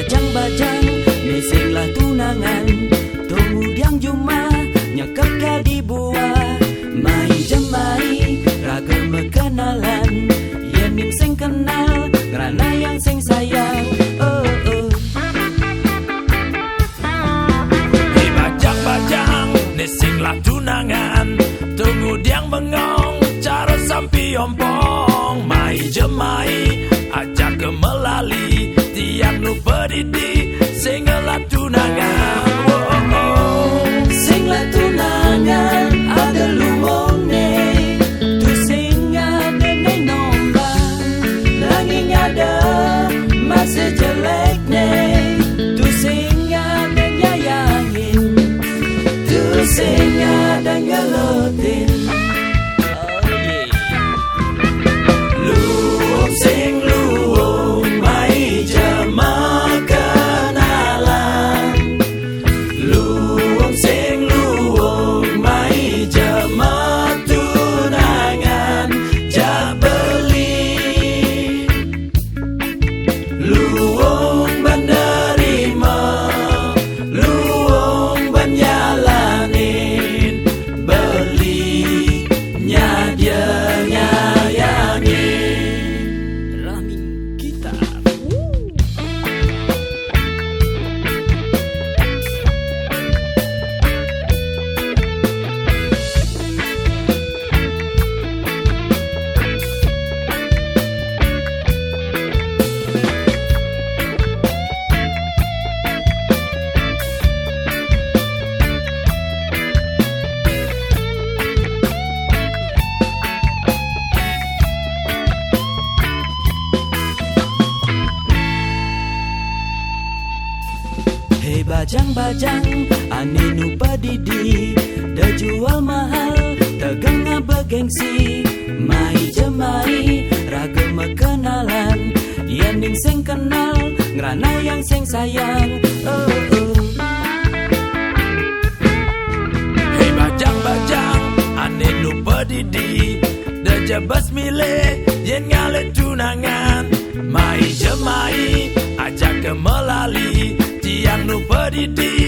bajang-bajang nesinglah tunangan kemudian juma nyakap ka dibuat mai jemai raga kenalan yang sing kenal kerana yang sing sayang. Hey bajang-bajang nesinglah tunangan tunggu diang bengong cara sampai ompong mai jemai ajak ke melali tiang nu pedidi singlah tunangan. Singlah tunangan ada luwong ne tu sing ada ne nombang langing ada masa jelek ne tu sing ada nyayangin tu sing ada ngelotin. Luwong sing luwong mai jema kenalan luwong sing luwong mai jema tunangan jabeli luwong banderima luwong banyalanin beli nyadia nyayangin Rahmin Gitar. Hei bajang-bajang ane nu padidi dah jual mahal tegang bergengsi mai jemai raga kenalan yang sing kenal ngerana yang sing sayang. Hei bajang-bajang ane nu pedidi dah jebas milih yen ngalet tunangan mai jemai ajak ke melali tiang nu pedidi